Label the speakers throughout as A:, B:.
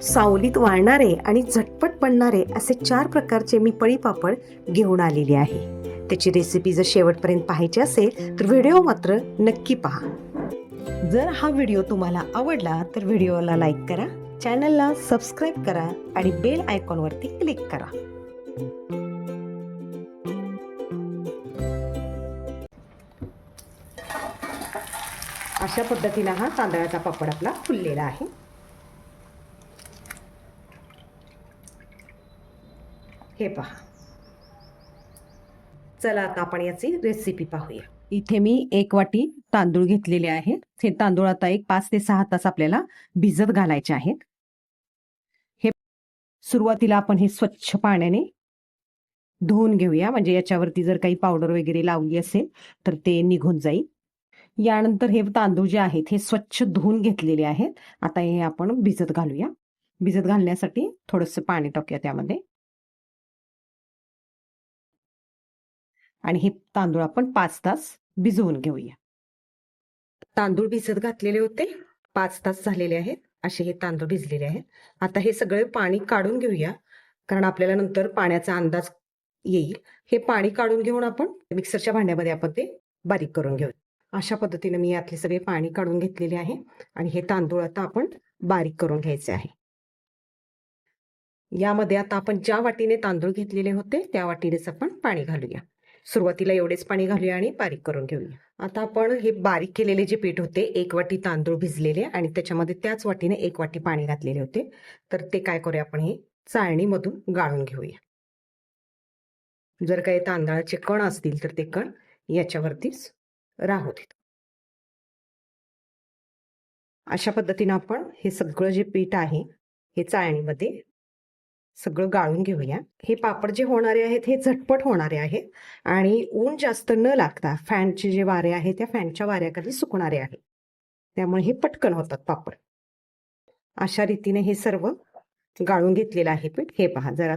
A: सावलीत वाळणारे आणि झटपट बनणारे असे 4 प्रकारचे मी पळी पापड घेऊन आलेले आहे। त्याची रेसिपी जर शेवटपर्यंत पाहायची असेल तर व्हिडिओ मात्र नक्की पहा। जर हा व्हिडिओ तुम्हाला आवडला तर व्हिडिओला लाईक करा, चॅनलला सबस्क्राईब करा आणि बेल आयकॉनवरती क्लिक करा। अशा पद्धतीने हा तांदळाचा पापड आपला फुललेला आहे। हे पहा। चला आता आपण याची रेसिपी पाहूया। इथे मी 1 वाटी तांदूळ घेतलेले आहेत। हे तांदूळ आता 5 ते 6 तास आपल्याला भिजत घालायचे आहेत। हे सुरुवातीला आपण हे स्वच्छ पाण्याने धुवून घेऊया, म्हणजे याच्यावरती जर काही पावडर वगैरे लावली असेल तर ते निघून जाईल। यानंतर हे तांदूळ जे आहेत हे स्वच्छ धुवून घेतलेले आहेत। आता हे आपण भिजत घालूया। भिजत घालण्यासाठी थोडंसं पाणी टाकूया त्यामध्ये आणि हे तांदूळ आपण 5 तास भिजवून घेऊया। तांदूळ भिजत घातलेले होते, 5 तास झालेले आहेत। असे हे तांदूळ भिजलेले आहेत। आता हे सगळे पाणी काढून घेऊया, कारण आपल्याला नंतर पाण्याचा अंदाज येईल। हे पाणी काढून घेऊन आपण मिक्सरच्या भांड्यामध्ये आपण ते बारीक करून घेऊ। अशा पद्धतीने मी यातले सगळे पाणी काढून घेतलेले आहे आणि हे तांदूळ आता आपण बारीक करून घ्यायचे आहे। यामध्ये आता आपण ज्या वाटीने तांदूळ घेतलेले होते त्या वाटीनेच आपण पाणी घालूया। सुरुवातीला एवढेच पाणी घालूया आणि बारीक करून घेऊया। आता आपण हे बारीक केलेले जे पीठ होते, 1 वाटी तांदूळ भिजलेले आणि त्याच्यामध्ये त्याच वाटीने 1 वाटी पाणी घातलेले होते, तर ते काय करूया आपण हे चाळणीमधून गाळून घेऊया। जर काही तांदळाचे कण असतील तर ते कण याच्यावरतीच राहू देत। अशा पद्धतीने आपण हे सगळं जे पीठ आहे हे चाळणीमध्ये सगळं गाळून घेऊया। हे पापड जे होणारे आहेत हे झटपट होणारे आहेत आणि ऊन जास्त न लागता फॅनचे जे वारे आहेत त्या फॅनच्या वाऱ्याखाली सुकणारे आहेत, त्यामुळे हे पटकन होतात पापड। अशा रीतीने हे सर्व गाळून घेतलेलं आहे पीठ। हे पहा, जरा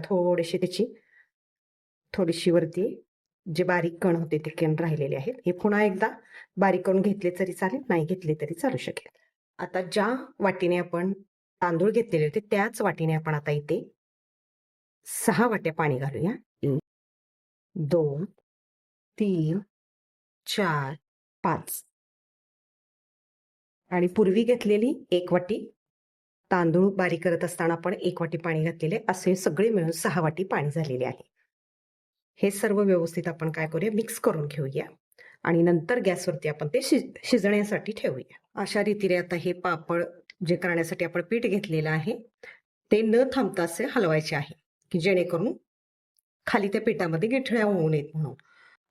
A: थोडीशी वरती जे बारीक कण होते ते कण राहिलेले आहेत। हे पुन्हा एकदा बारीक करून घेतले तरी चालेल, नाही घेतले तरी चालू शकेल। आता ज्या वाटीने आपण तांदूळ घेतलेले होते त्याच वाटीने आपण आता इथे 6 वाट्या पाणी घालूया। 1 2 3 4 5 आणि पूर्वी घेतलेली 1 वाटी तांदूळ बारीक करत असताना आपण 1 वाटी पाणी घातलेले, असे सगळे मिळून 6 वाटी पाणी झालेले आहे। हे सर्व व्यवस्थित आपण काय करूया, मिक्स करून घेऊया आणि नंतर गॅसवरती आपण ते शिजण्यासाठी ठेवूया। अशा रीतीने आता हे पापड जे करण्यासाठी आपण पीठ घेतलेलं आहे ते न थांबता असे हलवायचे आहे, की जेणेकरून खाली त्या पिठामध्ये गिठळ्या होऊ नयेत म्हणून।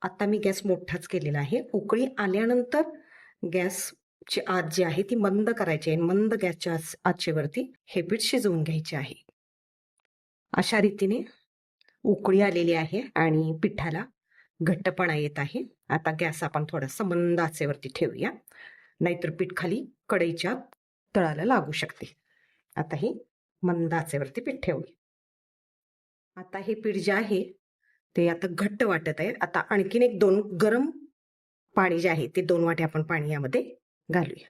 A: आता मी गॅस मोठाच केलेला आहे। उकळी आल्यानंतर गॅसची आच जी आहे ती मंद करायची आहे। मंद गॅसच्या आचेवरती हे पीठ शिजवून घ्यायचे आहे। अशा रीतीने उकळी आलेली आहे आणि पिठाला घट्टपणा येत आहे। आता गॅस आपण थोडासा मंद आचेवरती ठेवूया, नाहीतर पीठ खाली कढईच्या तळाला लागू शकते। आता हे मंद आचेवरती पीठ ठेवूया। आता हे पीठ जे आहे ते आता घट्ट वाटत आहे। आता आणखीन 2 गरम पाणी जे आहे ते 2 वाटी आपण पाणी यामध्ये घालूया।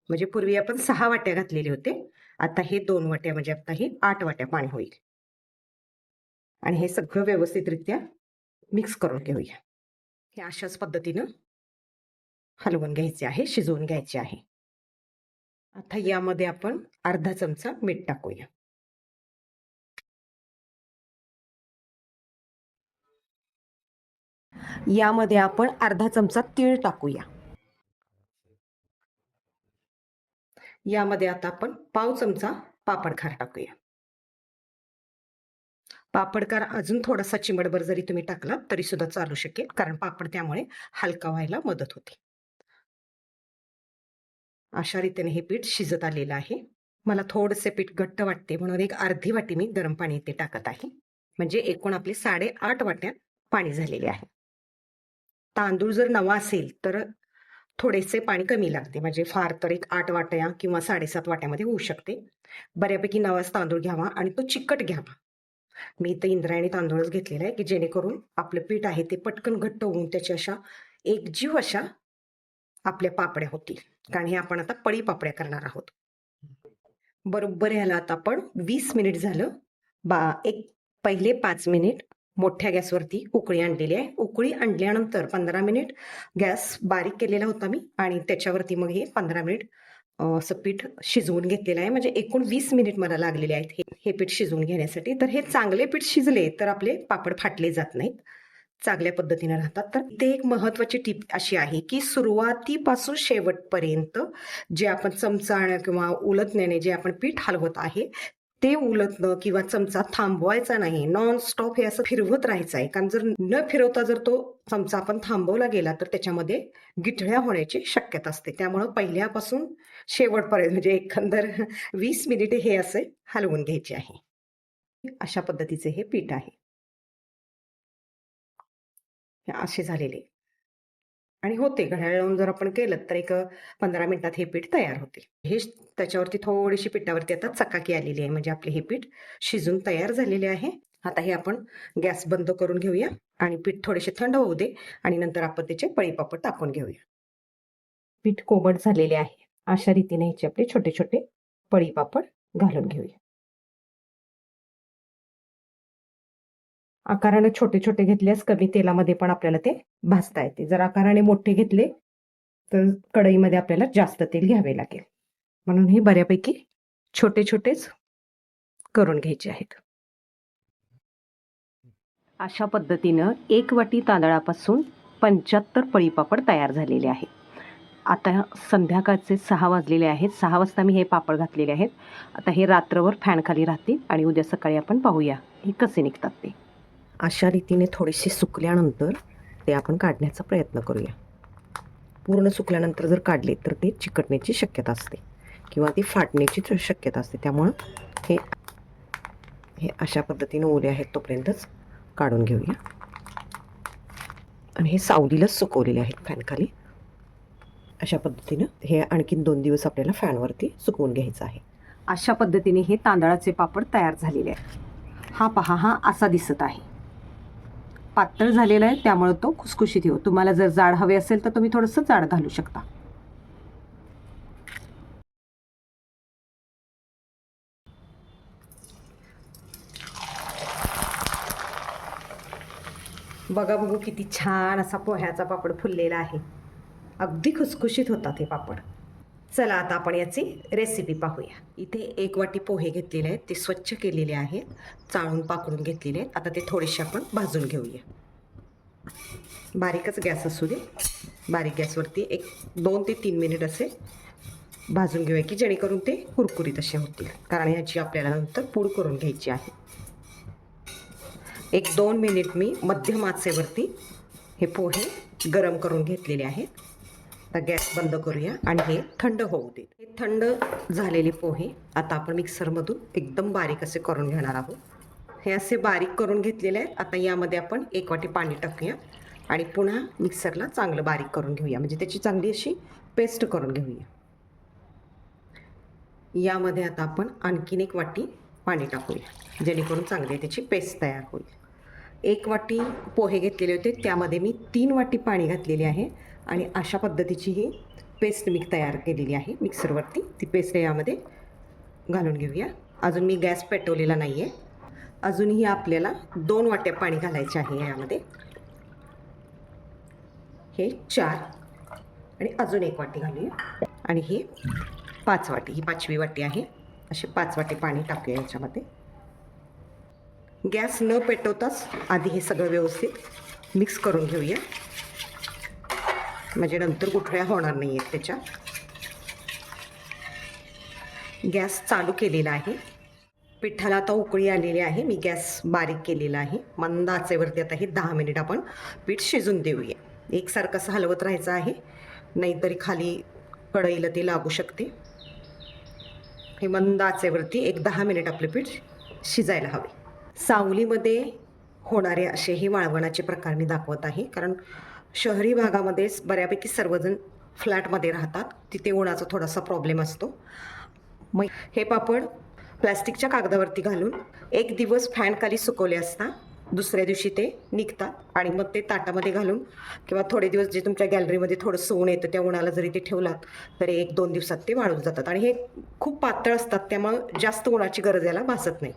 A: म्हणजे पूर्वी आपण 6 वाट्या घातलेले होते, आता हे 2 वाट्या म्हणजे आता हे 8 वाट्या पाणी होईल। आणि हे सगळं व्यवस्थितरित्या मिक्स करून घेऊया। हे अशाच पद्धतीनं हलवून घ्यायचे आहे, शिजवून घ्यायचे आहे। आता यामध्ये आपण अर्धा चमचा मीठ टाकूया। यामध्ये आपण अर्धा चमचा तीळ टाकूया। यामध्ये आता आपण पाव चमचा पापडखार टाकूया। पापडखार अजून थोडासा चिमटभर जरी तुम्ही टाकला तरी सुद्धा चालू शकेल, कारण पापड त्यामुळे हलका व्हायला मदत होते। अशा रीतीने हे पीठ शिजत आलेलं आहे। मला थोडेसे पीठ घट्ट वाटते म्हणून 1 अर्धी वाटी मी गरम पाणी इथे टाकत आहे, म्हणजे एकूण आपले 8.5 वाट्या पाणी झालेले आहे। तांदूळ जर नवा असेल तर थोडेसे पाणी कमी लागते, म्हणजे फार तर 8 वाट्या किंवा 7.5 वाट्यामध्ये होऊ शकते। बऱ्यापैकी नवाच तांदूळ घ्यावा आणि तो चिकट घ्यावा। मी इथे इंद्रायणी तांदूळच घेतलेला आहे, की जेणेकरून आपलं पीठ आहे ते पटकन घट्ट होऊन त्याच्या अशा एकजीव अशा आपल्या पापड्या होतील, कारण हे आपण आता पळी पापड्या करणार आहोत। बरोबर ह्याला आता आपण 20 मिनिट झालं. पहिले 5 मिनिट मोठ्या गॅसवरती उकळी आणलेली आहे. उकळी आणल्यानंतर 15 मिनिट गॅस बारीक केलेला होता मी आणि त्याच्यावरती मग हे 15 मिनिट असं पीठ शिजवून घेतलेलं आहे. म्हणजे एकूण 20 मिनिट मला लागलेले आहेत हे पीठ शिजवून घेण्यासाठी. तर हे चांगले पीठ शिजले तर आपले पापड फाटले जात नाहीत, चांगल्या पद्धतीने राहतात. तर ते एक महत्त्वाची टिप अशी आहे की सुरुवातीपासून शेवटपर्यंत जे आपण चमचा किंवा उलटण्याने जे आपण पीठ हलवत आहे ते उलटणं किंवा चमचा थांबवायचा नाही, नॉन स्टॉप हे असं फिरवत राहायचं आहे. कारण जर न फिरवता जर तो चमचा आपण थांबवला गेला तर त्याच्यामध्ये गिठळ्या होण्याची शक्यता असते. त्यामुळं पहिल्यापासून शेवटपर्यंत म्हणजे एकंदर 20 मिनिटे हे असे हलवून घ्यायचे आहे. अशा पद्धतीचे हे पीठ आहे. हे असे झालेले आणि होते घड्याळ लावून जर आपण केलं तर एक 15 मिनिटात हे पीठ तयार होते. हे त्याच्यावरती थोडीशी पिठावरती आता चकाकी आलेली आहे, म्हणजे आपले हे पीठ शिजून तयार झालेले आहे. आता हे आपण गॅस बंद करून घेऊया आणि पीठ थोडेसे थंड होऊ दे आणि नंतर आपण त्याचे पळीपापड टाकून घेऊया. पीठ कोमट झालेले आहे. अशा रीतीने ह्याचे आपले छोटे छोटे पळीपापड घालून घेऊया. आकाराने छोटे छोटे घेतल्यास कमी तेलामध्ये पण आपल्याला ते भाजता येते. जर आकाराने मोठे घेतले तर कढईमध्ये आपल्याला जास्त तेल घ्यावे लागेल. म्हणून हे बऱ्यापैकी छोटे छोटेच करून घ्यायचे आहेत. अशा पद्धतीनं 1 वाटी तांदळापासून 75 पळीपापड तयार झालेले आहे. आता संध्याकाळचे 6 वाजलेले आहेत. 6 वाजता मी हे पापड घातलेले आहेत. आता हे रात्रभर फॅनखाली राहतील आणि उद्या सकाळी आपण पाहूया हे कसे निघतात ते. अशा रीतीने थोडेसे सुकल्यानंतर ते आपण काढण्याचा प्रयत्न करूया. पूर्ण सुकल्यानंतर जर काढले तर ते चिकटण्याची शक्यता असते किंवा ती फाटण्याची शक्यता असते. त्यामुळं हे अशा पद्धतीने ओले आहेत तोपर्यंतच काढून घेऊया. आणि हे सावलीलाच सुकवलेले आहेत फॅनखाली. अशा पद्धतीनं हे आणखीन 2 दिवस आपल्याला फॅनवरती सुकवून घ्यायचं आहे. अशा पद्धतीने हे तांदळाचे पापड तयार झालेले आहेत. हा पहा, हा असा दिसत आहे. पातळ झालेला आहे त्यामुळे तो खुसखुशीत येतो. तुम्हाला जर जाड हवे असेल तर तुम्ही थोडंसं जाड घालू शकता. बघा बघू किती छान असा पोह्याचा पापड फुललेला आहे. अगदी खुसखुशीत होतात हे पापड. चला आता आपण याची रेसिपी पाहूया. इथे 1 वाटी पोहे घेतलेले आहेत, ते स्वच्छ केलेले आहेत, चाळून पाकडून घेतलेले आहेत. आता ते थोडेसे आपण भाजून घेऊया. बारीकच गॅस असू दे. बारीक गॅसवरती 2 ते 3 मिनिट असे भाजून घेऊया की जेणेकरून ते कुरकुरीत असे होतील. कारण याची आपल्याला नंतर पूड करून घ्यायची आहे. 1-2 मिनिट मी मध्यम आचेवरती हे पोहे गरम करून घेतलेले आहेत. आता गॅस बंद करूया आणि हे थंड होऊ दे. हे थंड झालेले पोहे आता आपण मिक्सरमधून एकदम बारीक असे करून घेणार आहोत. हे असे बारीक करून घेतलेले आहेत. आता यामध्ये आपण 1 वाटी पाणी टाकूया आणि पुन्हा मिक्सरला चांगलं बारीक करून घेऊया, म्हणजे त्याची चांगली अशी पेस्ट करून घेऊया. यामध्ये आता आपण आणखीन 1 वाटी पाणी टाकूया जेणेकरून चांगली त्याची पेस्ट तयार होईल. 1 वाटी पोहे घेतलेले होते त्यामध्ये मी 3 वाटी पाणी घातलेले आहे आणि अशा पद्धतीची ही पेस्ट मी तयार केलेली आहे मिक्सरवरती. ती पेस्ट यामध्ये घालून घेऊया. अजून मी गॅस पेटवलेला नाही आहे. अजूनही आपल्याला 2 वाट्या पाणी घालायचे आहे यामध्ये. हे 4 आणि अजून 1 वाटी घालूया आणि हे 5 वाटी, ही 5वी वाटी आहे. असे 5 वाटी पाणी टाकूया याच्यामध्ये. गॅस न पेटवताच आधी हे सगळं व्यवस्थित मिक्स करून घेऊया, म्हणजे नंतर गुठळ्या होणार नाही आहेत त्याच्या. गॅस चालू केलेला आहे. पिठाला आता उकळी आलेली आहे. मी गॅस बारीक केलेला आहे. मंद आचेवरती आता हे 10 मिनिट आपण पीठ शिजून देऊया. एकसारखं असं हलवत राहायचं आहे, नाहीतरी खाली कढईला ते लागू शकते. हे मंद आचेवरती 10 मिनिट आपले पीठ शिजायला हवे. सावलीमध्ये होणारे असे हे वाळवणाचे प्रकार मी दाखवत आहे, कारण शहरी भागामध्येच बऱ्यापैकी सर्वजण फ्लॅटमध्ये राहतात, तिथे उन्हाचा थोडासा प्रॉब्लेम असतो. मग हे पापड प्लॅस्टिकच्या कागदावरती घालून 1 दिवस फॅनखाली सुकवले असता दुसऱ्या दिवशी ते निघतात आणि मग ते ताटामध्ये घालून किंवा थोडे दिवस जे तुमच्या गॅलरीमध्ये थोडंसं ऊन येतं त्या उन्हाला जरी ते ठेवलात तरी 1-2 दिवसात ते वाळून जातात. आणि हे खूप पातळ असतात त्यामुळं जास्त उन्हाची गरज याला भासत नाही.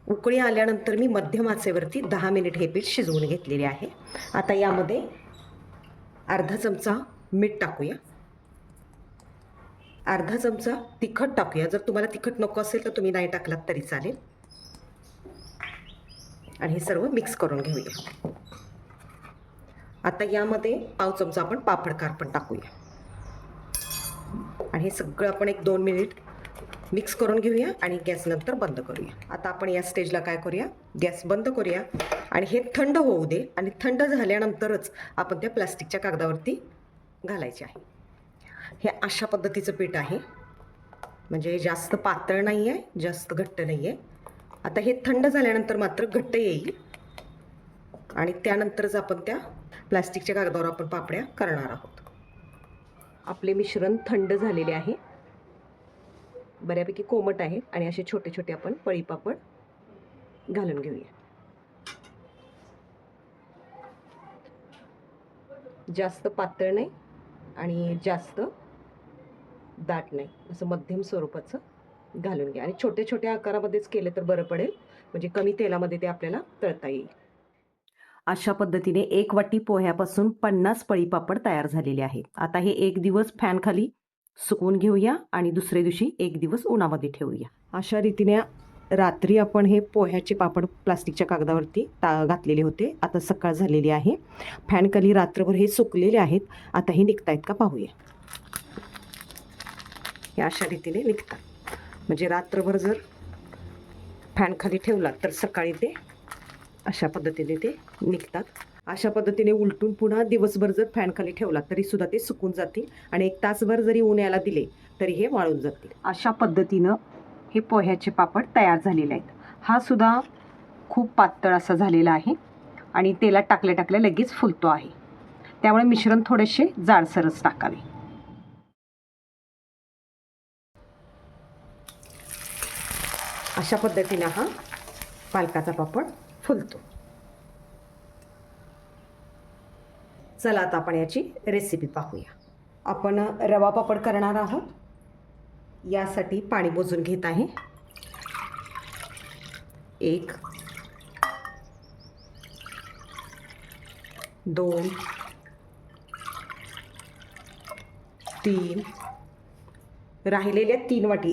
A: उकळी आल्यानंतर मी मध्यम आचेवरती 10 मिनिट हे पीठ शिजवून घेतलेले आहे. आता यामध्ये अर्धा चमचा मीठ टाकूया, अर्धा चमचा तिखट टाकूया. जर तुम्हाला तिखट नको असेल तर तुम्ही नाही टाकलात तरी चालेल. आणि हे सर्व मिक्स करून घेऊया. आता यामध्ये पाव चमचा आपण पापडखार पण टाकूया आणि हे सगळं आपण 1-2 मिनिट मिक्स करून घेऊया आणि गॅस नंतर बंद करूया. आता आपण या स्टेजला काय करूया, गॅस बंद करूया आणि हे थंड होऊ दे आणि थंड झाल्यानंतरच आपण त्या प्लास्टिकच्या कागदावरती घालायचे आहे. हे अशा पद्धतीचं पीठ आहे, म्हणजे जास्त पातळ नाही आहे, जास्त घट्ट नाही आहे. आता हे थंड झाल्यानंतर मात्र घट्ट येईल आणि त्यानंतरच आपण त्या प्लास्टिकच्या कागदावर आपण पापड्या करणार आहोत. आपले मिश्रण थंड झालेले आहे, बऱ्यापैकी कोमट आहे आणि असे छोटे छोटे आपण पळी पापड घालून घेऊया. जास्त पातळ नाही आणि जास्त दाट नाही, असं मध्यम स्वरूपाचं घालून घ्या आणि छोटे छोट्या आकारामध्येच केले तर बरं पडेल, म्हणजे कमी तेलामध्ये ते आपल्याला तळता येईल. अशा पद्धतीने 1 वाटी पोह्यापासून 50 पळी पापड तयार झालेले आहेत. आता हे 1 दिवस फॅन खाली सुकवून घेऊया आणि दुसऱ्या दिवशी 1 दिवस उन्हामध्ये ठेवूया. अशा रीतीने रात्री आपण हे पोह्याचे पापड प्लास्टिकच्या कागदावरती घातलेले होते. आता सकाळ झालेली आहे, फॅन खाली रात्रभर हे सुकलेले आहेत. आता हे निघतायत का पाहूया. हे अशा रीतीने निघतात, म्हणजे रात्रभर जर फॅन खाली ठेवला तर सकाळी ते अशा पद्धतीने ते निघतात. अशा पद्धतीने उलटून पुन्हा दिवसभर जर फॅन खाली ठेवला तरी सुद्धा ते सुकून जातील आणि 1 तासभर जरी ऊन यायला दिले तरी हे वाळून जातील. अशा पद्धतीनं हे पोह्याचे पापड तयार झालेले आहेत. हा सुद्धा खूप पातळ असा झालेला आहे आणि तेलात टाकल्या टाकल्या लगेच फुलतो आहे, त्यामुळे मिश्रण थोडेसे जाडसरच टाकावे. अशा पद्धतीने हा पालकाचा पापड फुलतो. चला आता आपण याची रेसिपी पाहूया. आपण रवा पापड करणार आहोत. यासाठी पाणी मोजून घेत आहे. 1 2 3 राहिलेल्या 3 वाटी,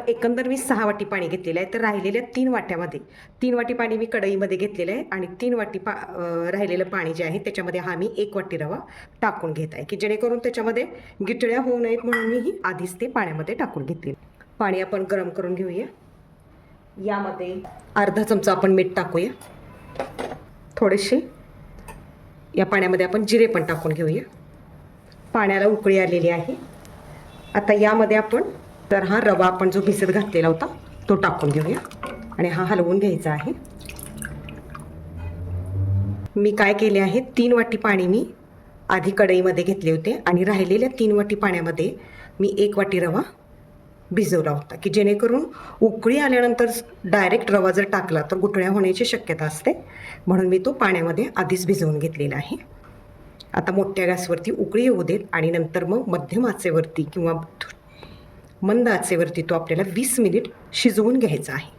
A: एकंदर मी 6 वाटी पाणी घेतलेलं आहे. तर राहिलेल्या 3 वाट्यामध्ये 3 वाटी पाणी मी कढईमध्ये घेतलेलं आहे आणि 3 वाटी राहिलेलं पाणी जे आहे त्याच्यामध्ये हा मी 1 वाटी रवा टाकून घेत आहे, की जेणेकरून त्याच्यामध्ये गिटळ्या होऊ नयेत म्हणून मी ही आधीच ते पाण्यामध्ये टाकून घेतले. पाणी आपण गरम करून घेऊया. यामध्ये अर्धा चमचा आपण मीठ टाकूया. थोडेसे या पाण्यामध्ये आपण जिरे पण टाकून घेऊया. पाण्याला उकळी आलेली आहे. आता यामध्ये आपण तर हा रवा आपण जो भिजत घातलेला होता तो टाकून घेऊया आणि हा हलवून घ्यायचा आहे. मी काय केले आहे, 3 वाटी पाणी मी आधी कढईमध्ये घेतले होते आणि राहिलेल्या 3 वाटी पाण्यामध्ये मी 1 वाटी रवा भिजवला होता, की जेणेकरून उकळी आल्यानंतर डायरेक्ट रवा जर टाकला तर गुठळ्या होण्याची शक्यता असते, म्हणून मी तो पाण्यामध्ये आधीच भिजवून घेतलेला आहे. आता मोठ्या गॅसवरती उकळी येऊ देत आणि नंतर मग मध्यम आचेवरती किंवा मंद आचेवरती तो आपल्याला 20 मिनिट शिजवून घ्यायचा आहे.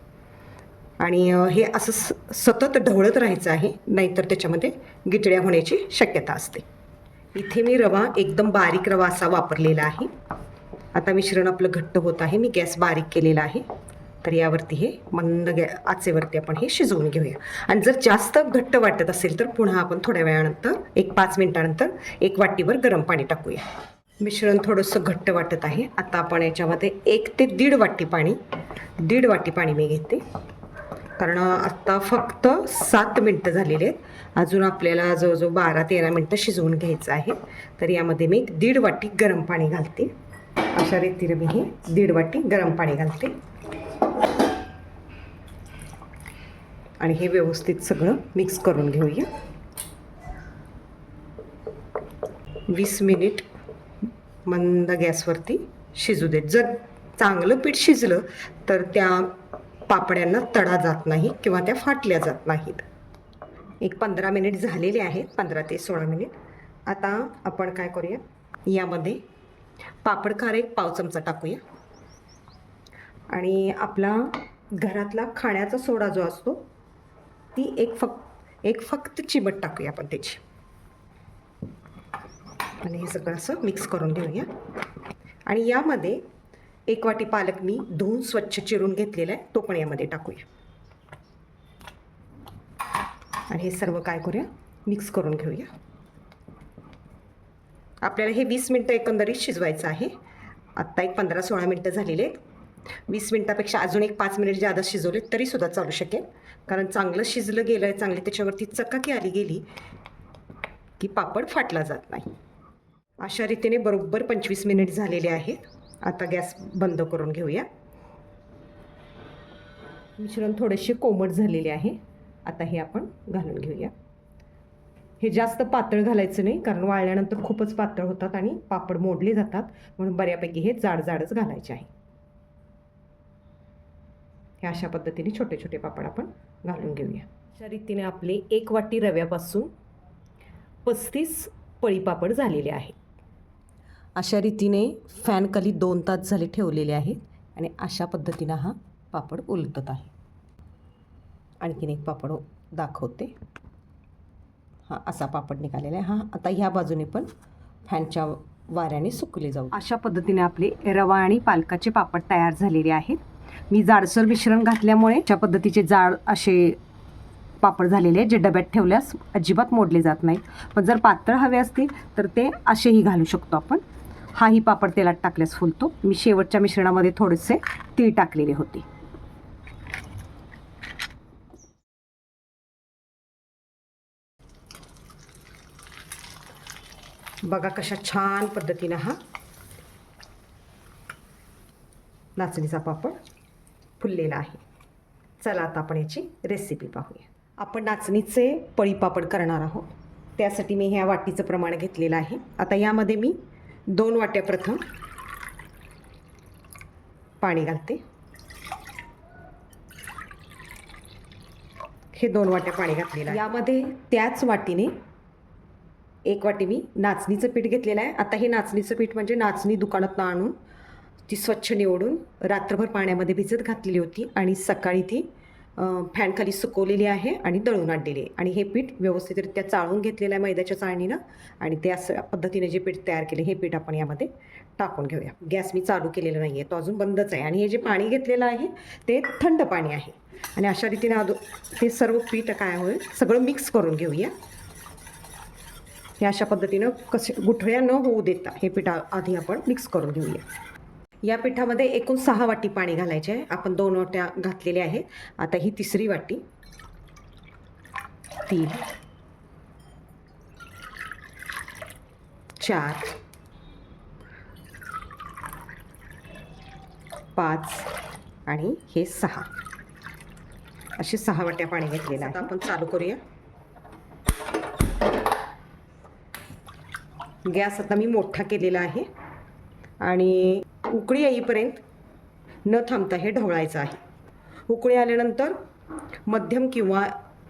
A: आणि हे असं सतत ढवळत राहायचं आहे, नाहीतर त्याच्यामध्ये गिटळ्या होण्याची शक्यता असते. इथे मी रवा एकदम बारीक रवा असा वापरलेला आहे. आता मिश्रण आपलं घट्ट होत आहे. मी गॅस बारीक केलेला आहे, तर यावरती हे मंद आचेवरती आपण हे शिजवून घेऊया. आणि जर जास्त घट्ट वाटत असेल तर पुन्हा आपण थोड्या वेळानंतर 5 मिनिटानंतर 1 वाटीवर गरम पाणी टाकूया. मिश्रण थोडंसं घट्ट वाटत आहे. आता आपण याच्यामध्ये 1 ते 1.5 वाटी पाणी, 1.5 वाटी पाणी मी घेते, कारण आत्ता फक्त 7 मिनटं झालेले आहेत. अजून आपल्याला जवळजवळ 12-13 मिनटं शिजवून घ्यायचं आहे. तर यामध्ये मी 1.5 वाटी गरम पाणी घालते. अशा रीतीने मी हे 1.5 वाटी गरम पाणी घालते आणि हे व्यवस्थित सगळं मिक्स करून घेऊया. 20 मिनिट मंद गॅसवरती शिजू देत. जर चांगलं पीठ शिजलं तर त्या पापड्यांना तडा जात नाही किंवा त्या फाटल्या जात नाहीत. एक 15 मिनिट झालेले आहेत, 15 ते 16 मिनिट. आता आपण काय करूया, यामध्ये पापड खार एक पाव चमचा टाकूया आणि आपला घरातला खाण्याचा सोडा जो असतो ती एक फक्त चिमट टाकूया आपण त्याची. आणि हे सगळं असं मिक्स करून घेऊया. आणि यामध्ये 1 वाटी पालक मी धुवून स्वच्छ चिरून घेतलेला आहे, तो पण यामध्ये टाकूया. आणि हे सर्व काय करूया, मिक्स करून घेऊया. आपल्याला हे 20 मिनटं एकंदरीत शिजवायचं आहे. आत्ता एक 15-16 मिनटं झालेले आहेत. 20 मिनटापेक्षा अजून एक 5 मिनिट जादा शिजवले तरीसुद्धा चालू शकेल, कारण चांगलं शिजलं गेलं आहे, चांगली त्याच्यावरती चकाकी आली गेली की पापड फाटला जात नाही. अशा रीतीने बरोबर 25 मिनिट झालेले आहेत. आता गॅस बंद करून घेऊया. मिश्रण थोडेसे कोमट झालेले आहे. आता हे आपण घालून घेऊया. हे जास्त पातळ घालायचं नाही, कारण वाळल्यानंतर खूपच पातळ होतात आणि पापड मोडले जातात, म्हणून बऱ्यापैकी हे जाडच घालायचे आहे. हे अशा पद्धतीने छोटे छोटे पापड आपण घालून घेऊया. अशा रीतीने आपले 1 वाटी रव्यापासून 35 पळी पापड झालेले आहेत. अशा रीतीने फॅनखाली 2 तास झाले ठेवलेले आहेत आणि अशा पद्धतीनं हा पापड उलटत आहे. आणखीन एक पापड दाखवते. हा असा पापड निघालेला आहे. हा आता ह्या बाजूने पण फॅनच्या वाऱ्याने सुकले जाऊ. अशा पद्धतीने आपले रवा आणि पालकाचे पापड तयार झालेले आहेत. मी जाडसर मिश्रण घातल्यामुळे अशा पद्धतीचे जाड असे पापड झालेले आहेत, जे डब्यात ठेवल्यास अजिबात मोडले जात नाहीत. पण जर पातळ हवे असतील तर ते असेही घालू शकतो आपण. हाही पापड तेलात टाकल्यास फुलतो. मी शेवटच्या मिश्रणामध्ये थोडेसे तीळ टाकलेले होते. बघा कशा छान पद्धतीनं हा नाचणीचा पापड फुललेला आहे. चला आता आपण याची रेसिपी पाहूया. आपण नाचणीचे पळी पापड करणार आहोत. त्यासाठी मी ह्या वाटीचं प्रमाण घेतलेलं आहे. आता यामध्ये मी 2 वाट्या प्रथम पाणी घालते. हे 2 वाट्या पाणी घातलेलं आहे. यामध्ये त्याच वाटीने 1 वाटी मी नाचणीचं पीठ घेतलेलं आहे. आता हे नाचणीचं पीठ म्हणजे नाचणी दुकानातून आणून ती स्वच्छ निवडून रात्रभर पाण्यामध्ये भिजत घातलेली होती आणि सकाळी ती फॅनखाली सुकवलेली आहे आणि दळून आणलेली आहे. आणि हे पीठ व्यवस्थितरित्या चाळून घेतलेलं आहे मैद्याच्या चाळणीनं. आणि ते असं पद्धतीने जे पीठ तयार केले हे पीठ आपण यामध्ये टाकून घेऊया. गॅस मी चालू केलेला नाही आहे, तो अजून बंदच आहे. आणि हे जे पाणी घेतलेलं आहे ते थंड पाणी आहे. आणि अशा रीतीने ते सर्व पीठ काय होईल सगळं मिक्स करून घेऊया. हे अशा पद्धतीनं गुठळ्या न होऊ देता हे पीठ आधी आपण मिक्स करून घेऊया. या पिठामध्ये एकूण 6 वाटी पाणी घालायचे आहे. आपण 2 वाट्या घातलेल्या आहेत. आता ही 3री वाटी, 3, 4, 5 आणि हे 6 असे 6 वाट्या पाणी घेतलेलं आहे. आता आपण चालू करूया. गॅस आता मी मोठा केलेला आहे आणि उकळी येईपर्यंत न थांबता हे ढवळायचं आहे. उकळी आल्यानंतर मध्यम किंवा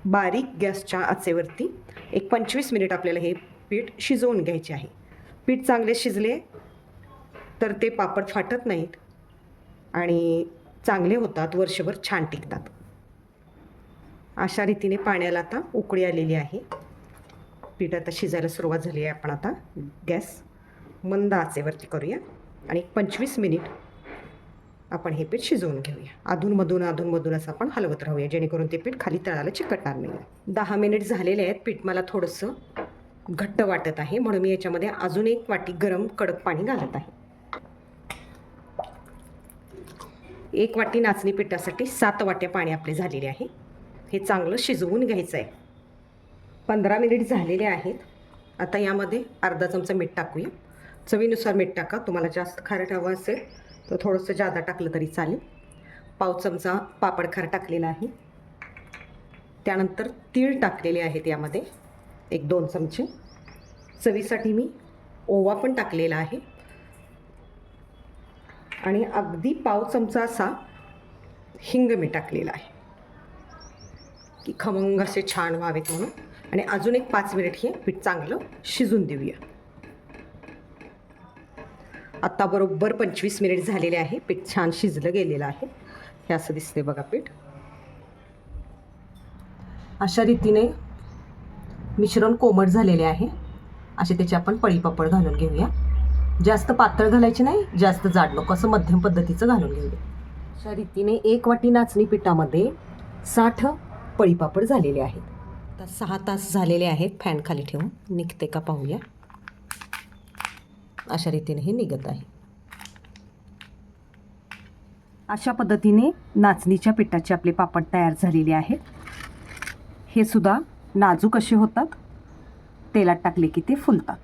A: बारीक गॅसच्या आचेवरती एक 25 मिनिट आपल्याला हे पीठ शिजवून घ्यायचे आहे. पीठ चांगले शिजले तर ते पापड फाटत नाहीत आणि चांगले होतात, वर्षभर छान टिकतात. अशा रीतीने पाण्याला आता उकळी आलेली आहे. पीठ आता शिजायला सुरुवात झाली आहे. आपण आता गॅस मंद आचेवरती करूया आणि 25 मिनिट आपण हे पीठ शिजवून घेऊया. अधूनमधून असं आपण हलवत राहूया, जेणेकरून ते पीठ खाली तळाला चिकटणार नाही. 10 मिनिट झालेले आहेत. पीठ मला थोडंसं घट्ट वाटत आहे, म्हणून मी याच्यामध्ये अजून 1 वाटी गरम कडक पाणी घालत आहे. 1 वाटी नाचणी पिठासाठी 7 वाट्या पाणी आपले झालेले आहे. हे चांगलं शिजवून घ्यायचं आहे. 15 मिनिट झालेले आहेत. आता यामध्ये अर्धा चमचा मीठ टाकूया. चवीनुसार मीठ टाका. तुम्हाला जास्त खारट हवं असेल तर थोडंसं जादा टाकलं तरी चालेल. पाव चमचा पापड खार टाकलेला आहे. त्यानंतर तीळ टाकलेले आहेत यामध्ये 1-2 चमचे. चवीसाठी मी ओवा पण टाकलेला आहे आणि अगदी पाव चमचा असा हिंग मी टाकलेला आहे. की खमंग असे छान व्हावेत म्हणून. आणि अजून एक 5 मिनिट हे पीठ चांगलं शिजून देऊया. आता बरोबर 25 मिनिट झालेले आहे. पीठ छान शिजलं गेलेलं आहे. हे असं दिसते बघा पीठ. अशा रीतीने मिश्रण कोमट झालेले आहे. असे त्याचे आपण पळीपापड घालून घेऊया. जास्त पातळ घालायचे नाही, जास्त जाड नको, असं मध्यम पद्धतीचं घालून घेऊया. अशा रीतीने 1 वाटी नाचणी पिठामध्ये 60 पळीपापड झालेले आहेत. आता 6 तास झालेले आहेत. फॅन खाली ठेवून निघते का पाहूया. अशा रीतीने हे निघत आहे. अशा पद्धतीने नाचणीच्या पिठाचे आपले पापड तयार झालेले आहेत. हे सुद्धा नाजूक असे होतात. तेलात टाकले की ते फुलतात.